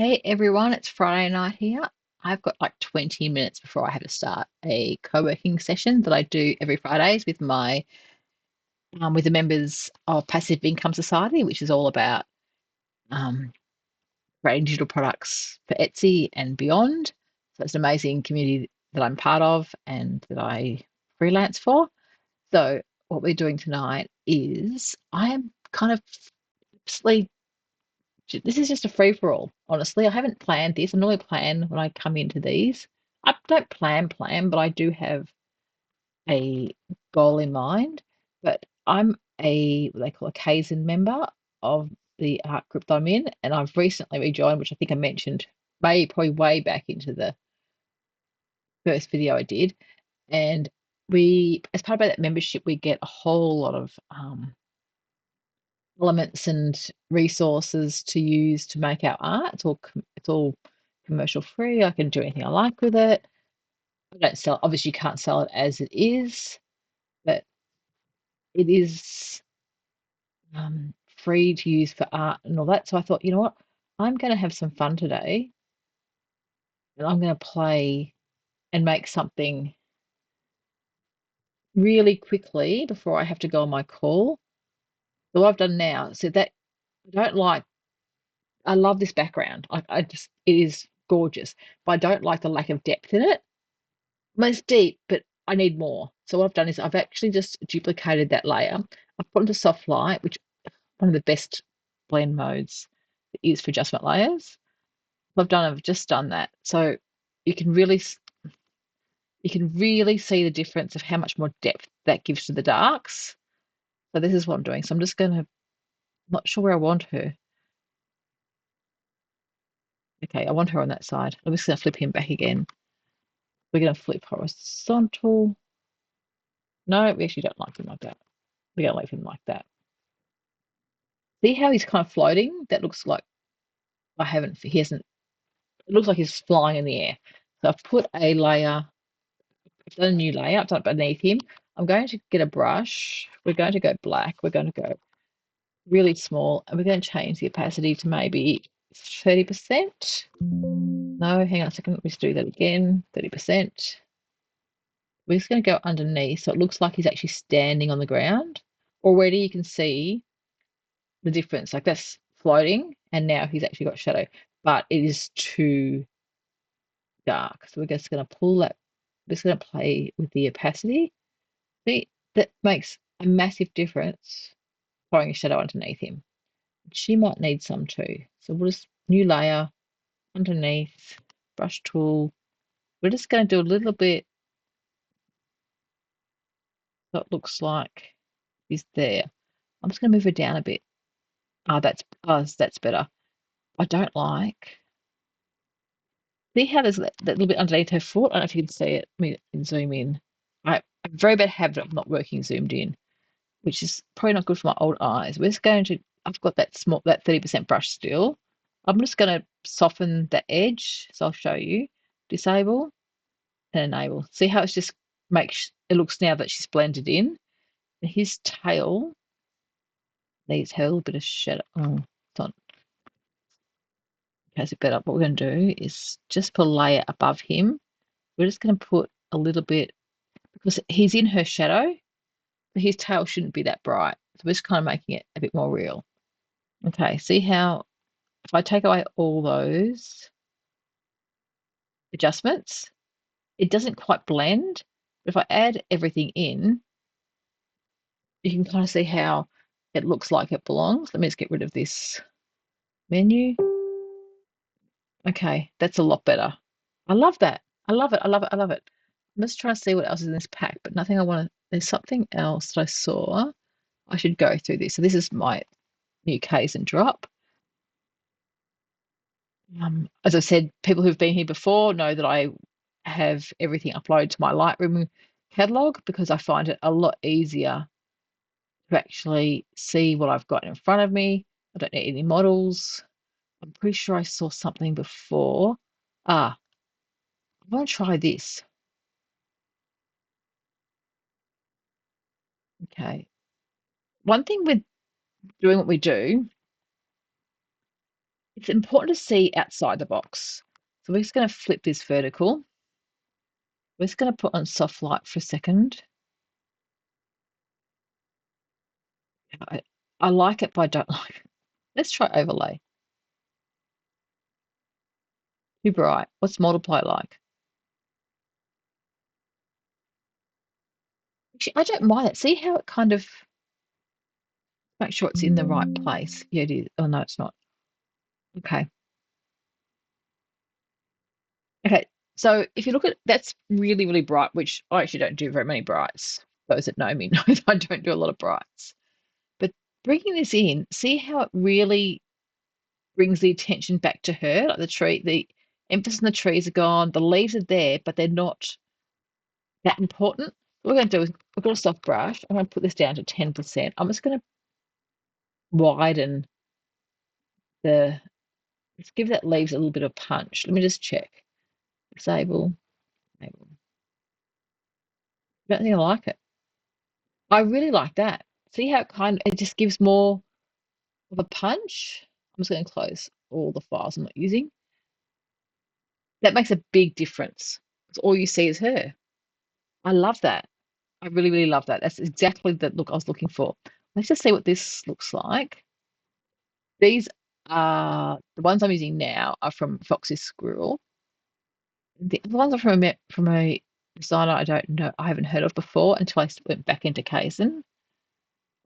Hey everyone, it's Friday night here. I've got like 20 minutes before I have to start a co-working session that I do every Fridays with my with the members of Passive Income Society, which is all about um, creating digital products for Etsy and beyond. So it's an amazing community that I'm part of and that I freelance for. So what we're doing tonight is I am kind of purposely this is just a free for all. Honestly, I haven't planned this. I normally plan when I come into these. I don't plan, but I do have a goal in mind. But I'm a what they call a Kaizen member of the art group that I'm in, and I've recently rejoined, which I think I mentioned probably way back into the first video I did. And we, as part of that membership, we get a whole lot of elements and resources to use to make our art. It's all commercial free. I can do anything I like with it. I don't sell. Obviously, you can't sell it as it is, but it is free to use for art and all that. So I thought, you know what, I'm going to have some fun today, and I'm going to play and make something really quickly before I have to go on my call. So what I've done now, so that I don't like. I love this background. I just it is gorgeous, but I don't like the lack of depth in it. Well, it's deep, but I need more. So what I've done is I've actually just duplicated that layer. I've put into soft light, which one of the best blend modes is for adjustment layers. What I've just done that. So you can really you can really see the difference of how much more depth that gives to the darks. So this is what I'm doing. So I'm just gonna not sure where I want her. Okay, I want her on that side. I'm just gonna flip him back again. We're gonna flip horizontal. No, we actually don't like him like that. We don't like him like that. See how he's kind of floating? That looks like he hasn't, it looks like he's flying in the air. So I've put a layer, I've done a new layer, I've done it beneath him. I'm going to get a brush. We're going to go black. We're going to go really small, and we're going to change the opacity to maybe 30%. No, hang on a second. Let's do that again. 30%. We're just going to go underneath so it looks like he's actually standing on the ground. Already you can see the difference. Like that's floating, and now he's actually got shadow, but it is too dark. So we're just going to pull that. We're just going to play with the opacity. See, that makes a massive difference throwing a shadow underneath him. She might need some too. So we'll just new layer underneath, brush tool. We're just going to do a little bit so it looks like he's there. I'm just going to move her down a bit. That's better. I don't like. See how there's that little bit underneath her foot? I don't know if you can see it. Let me zoom in. I'm very bad habit of not working zoomed in, which is probably not good for my old eyes. We're just going to, I've got that 30% brush still. I'm just going to soften the edge. So I'll show you. Disable and enable. See how it's just makes it looks now that she's blended in. And his tail needs her a little bit of shadow. Oh, it's not. Okay, so better. What we're going to do is just put a layer above him. We're just going to put a little bit because he's in her shadow, but his tail shouldn't be that bright. So we're just kind of making it a bit more real. Okay, see how if I take away all those adjustments, it doesn't quite blend. But if I add everything in, you can kind of see how it looks like it belongs. Let me just get rid of this menu. Okay, that's a lot better. I love that. I love it. I love it. I love it. I'm just trying to see what else is in this pack, but nothing I want to. There's something else that I saw. I should go through this. So this is my new Kaizen drop. As I said, people who've been here before know that I have everything uploaded to my Lightroom catalog because I find it a lot easier to actually see what I've got in front of me. I don't need any models. I'm pretty sure I saw something before. I want to try this. Okay. One thing with doing what we do, it's important to see outside the box. So we're just going to flip this vertical. We're just going to put on soft light for a second. I like it, but I don't like it. Let's try overlay. Too bright. What's multiply like? Actually, I don't mind it. See how it kind of make sure it's in the right place. Yeah, it is. Oh no, it's not. Okay. Okay. So if you look at that's really, really bright, which I actually don't do very many brights. Those that know me know that I don't do a lot of brights. But bringing this in, see how it really brings the attention back to her. Like the emphasis on the trees are gone, the leaves are there, but they're not that important. What we're going to do is we've got a soft brush. I'm going to put this down to 10%. I'm just going to widen the, let's give that leaves a little bit of punch. Let me just check. Disable, enable. I don't think I like it. I really like that. See how it just gives more of a punch? I'm just going to close all the files I'm not using. That makes a big difference. Because all you see is her. I love that. I really, really love that. That's exactly the look I was looking for. Let's just see what this looks like. These are the ones I'm using now are from Foxy Squirrel. The other ones are from a designer I don't know, I haven't heard of before until I went back into Kaizen.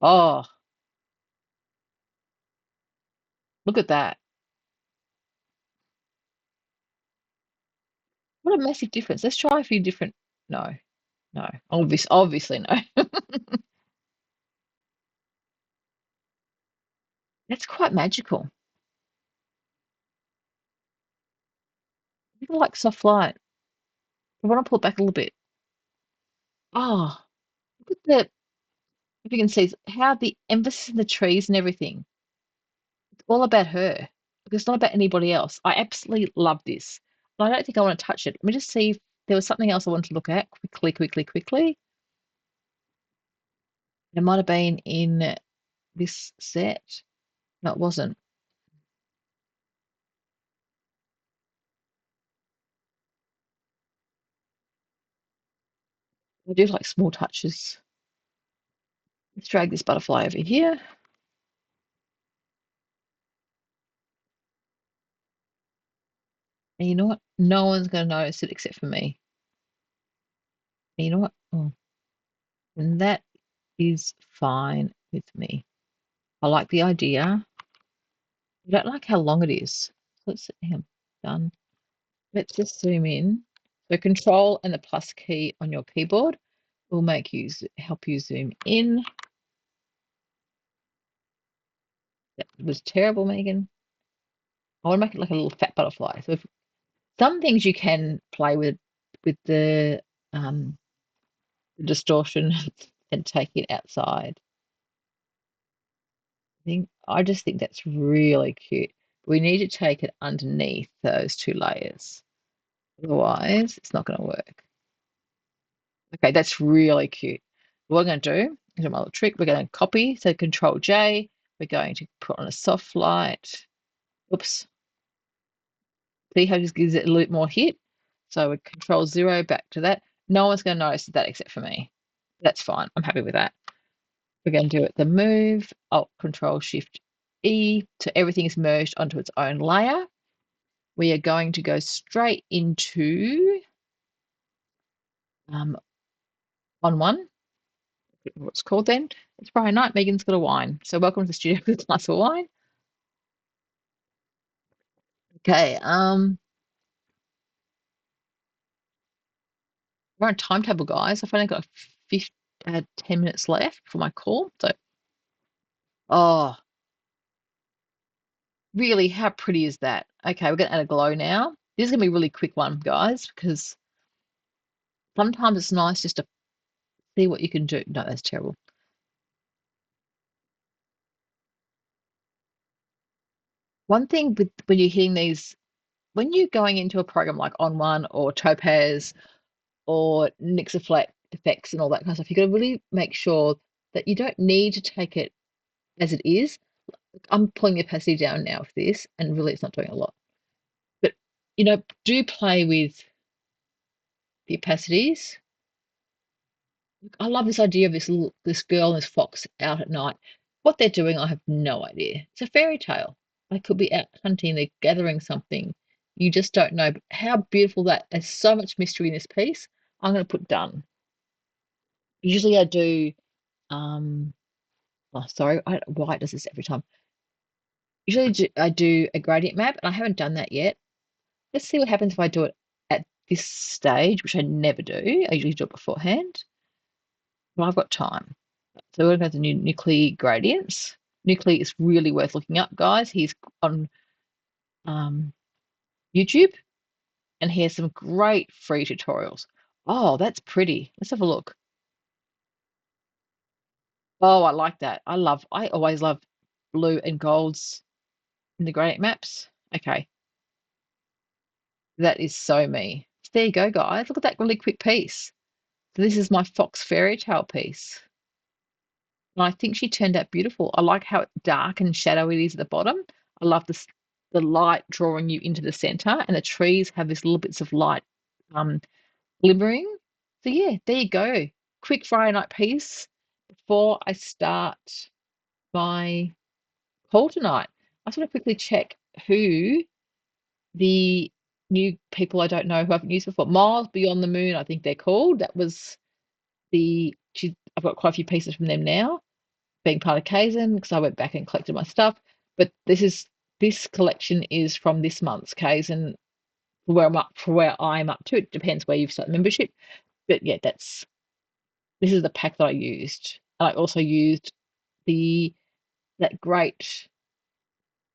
Oh, look at that. What a massive difference. Let's try a few different. No, no, obviously no. That's quite magical. People like soft light. I want to pull it back a little bit. Oh, look at the, if you can see how the emphasis in the trees and everything. It's all about her. It's not about anybody else. I absolutely love this. But I don't think I want to touch it. Let me just see if there was something else I wanted to look at quickly, quickly, quickly. It might have been in this set. No, it wasn't. I do like small touches. Let's drag this butterfly over here. And you know what? No one's going to notice it except for me. And you know what? Oh, and that is fine with me. I like the idea. I don't like how long it is. Let's see. Done. Let's just zoom in. So Control and the plus key on your keyboard will help you zoom in. That was terrible, Meaghan. I want to make it like a little fat butterfly. So some things you can play with the distortion and take it outside. I just think that's really cute. We need to take it underneath those two layers. Otherwise, it's not going to work. Okay, that's really cute. What we're going to do is a little trick. We're going to copy. So Control J. We're going to put on a soft light. Oops. See how it just gives it a little bit more hit? So we Control 0 back to that. No one's going to notice that except for me. That's fine. I'm happy with that. We're going to do it the move, Alt Control Shift E, so everything is merged onto its own layer. We are going to go straight into on one. What's called then? It's Friday night. Meaghan's got a wine. So welcome to the studio with a glass of wine. Okay. We're on a timetable, guys. I've only got 10 minutes left for my call. So, oh, really, how pretty is that? Okay, we're going to add a glow now. This is going to be a really quick one, guys, because sometimes it's nice just to see what you can do. No, that's terrible. One thing with when you're hitting these, when you're going into a program like On One or Topaz or Nixaflat effects and all that kind of stuff, you've got to really make sure that you don't need to take it as it is. I'm pulling the opacity down now for this, and really it's not doing a lot. But, do play with the opacities. I love this idea of this girl and this fox out at night. What they're doing, I have no idea. It's a fairy tale. They could be out hunting, they're gathering something. You just don't know. But how beautiful that. There's so much mystery in this piece. I'm going to put done. Usually I do, oh, sorry, why does this every time? Usually I do a gradient map, and I haven't done that yet. Let's see what happens if I do it at this stage, which I never do. I usually do it beforehand, but I've got time. So we're going to go to nuclei gradients. Nuclei is really worth looking up, guys. He's on YouTube, and he has some great free tutorials. Oh, that's pretty. Let's have a look. Oh, I like that. I always love blue and golds in the gradient maps. Okay, that is so me. So there you go, guys. Look at that really quick piece. So this is my Fox fairy tale piece. And I think she turned out beautiful. I like how dark and shadowy it is at the bottom. I love the light drawing you into the center, and the trees have this little bits of light um, glimmering. So yeah, there you go. Quick Friday night piece before I start my call tonight. I just want to quickly check who the new people I don't know who I haven't used before. Miles Beyond the Moon, I think they're called. That was I've got quite a few pieces from them now, being part of Kaizen, because I went back and collected my stuff. But this collection is from this month's Kaizen, for where I'm up to. It depends where you've started membership. But yeah, this is the pack that I used. And I also used the that great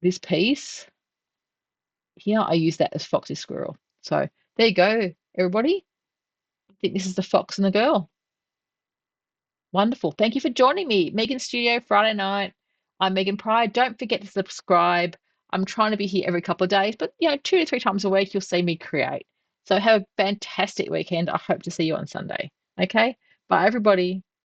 this piece here. I used that as Foxy Squirrel. So there you go, everybody. I think this is the fox and the girl. Wonderful. Thank you for joining me. Meaghan Studio Friday night. I'm Meaghan Pride. Don't forget to subscribe. I'm trying to be here every couple of days, but 2 to 3 times a week you'll see me create. So have a fantastic weekend. I hope to see you on Sunday. Okay? Bye everybody.